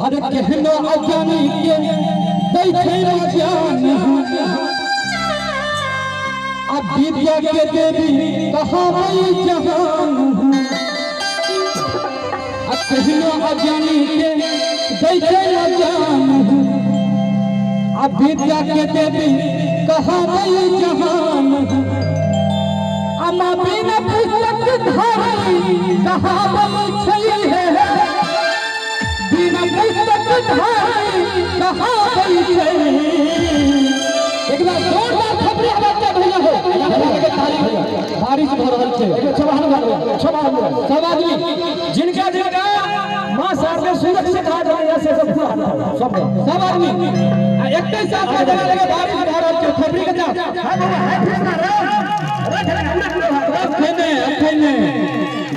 अरे कहनो अज्ञानी के दैथे ज्ञान अब विद्या के देवी कहाँ वही जहान अब कहनो अज्ञानी के दैथे ज्ञान अब विद्या के देवी कहाँ वही जहान अमा बिना पुस्तक धारी कहाँ वही छई है बिना पुस्तक धारी कहाँ वही छई। एक बार जोरदार खबरी आवाज से भैया हो बारिश हो रहल छे सब आदमी जिनका जिनका मां शारदा सूरज से कहा जाए ऐसे सब आदमी एक साथ में जगह लगे बारिश हो रहल छे खबरी के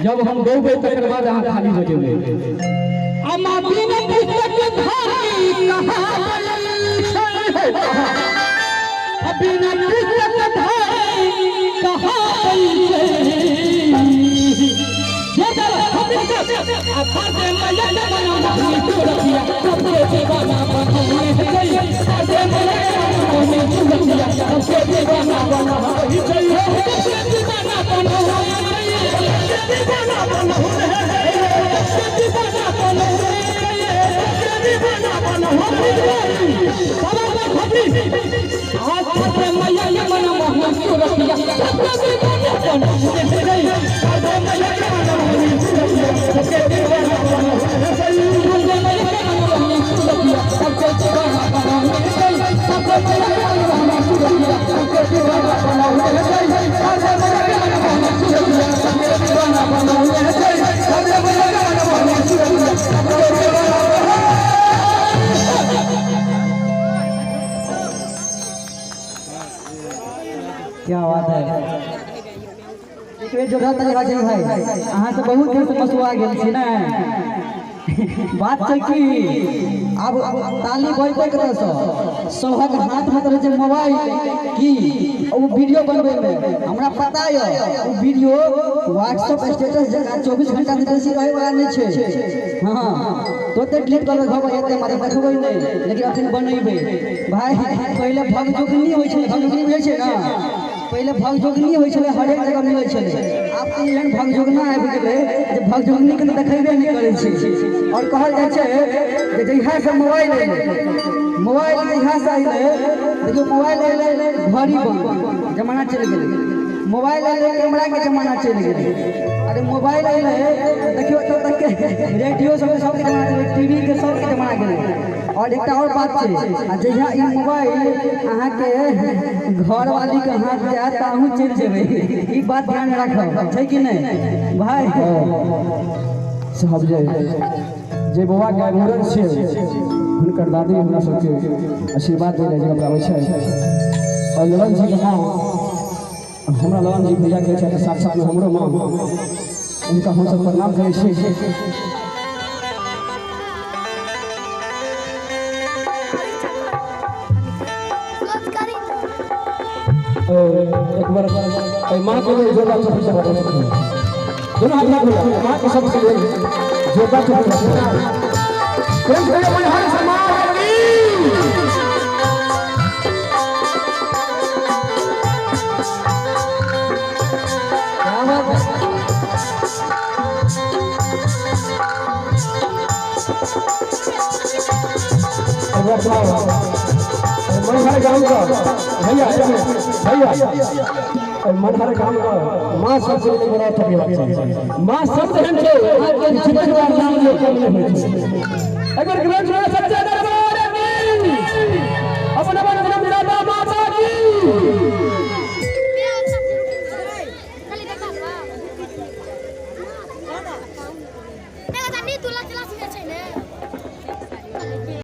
जब हम दो बजे तक बाद यहाँ खाली हो जाएंगे अमा बिना पुस्तक धारी कहाँ बिना पुस्तक धारी कहाँ क्या बात है एक बेर जोड़ा तक राजे भाई अहाँ से बहुत देर से मसुआ गेल छी ना बात छै कि अब ताली बजबे करे सबहक हाथ में रहे छै मोबाइल की ओ वीडियो बनबे में हमरा पता है ओ वीडियो व्हाट्सएप स्टेटस जगह 24 घंटा से बेसी रहे वाला नहीं छै हां तो डिलीट कर देबो एते मारे देखबै नहीं लेकिन अखन बनेबै भाई पहले भगजोगनी होय छै भगजोगनी बुझै छै ना पहले भगजोगनी होय छले हर एक जगह मिलै छले आब त एहन भगजोगना आबि गेलै जे भगजोगनी के देखेबे नहीं करै छै और कहल जाय छै जे जहिया से मोबाइल जहिया से आइले देखियो मोबाइल आइले घड़ी बन जमाना चल गेलै मोबाइल आइले कैमरा के जमाना चल गेलै अरे मोबाइल आइले देखियो तो तक के रेडियो सब के जमाना टीवी के सब के जमाना गेलै और एक और बात छै जहिया ई मोबाइल अहाँ के घर वाली के हाथ जात ताहू चल जेबै ई बात ध्यान राखब छै कि नहीं भाई साहब जे बाबा के अभिनंदन छै हुनकर दादी हमरा सबके आशीर्वाद दे रहे हमरा आबै छै और ललन जी के मां हमरा ललन जी भैया के छै साथ साथ में हमरो मां उनका हम सब प्रणाम करै छी एक बार मां के लिए जोरदार ताली बजा सकते हैं दोनों हाथ में मां के सबसे जोरदार ताली बजा प्रेम से मन हर समाज की मनहर गांव का भैया मनहर गांव का मां शब्द ले बड़ा था मां शब्द है जो जितने बार नाम लेके मिले अगर ग्रंथ में सच्चा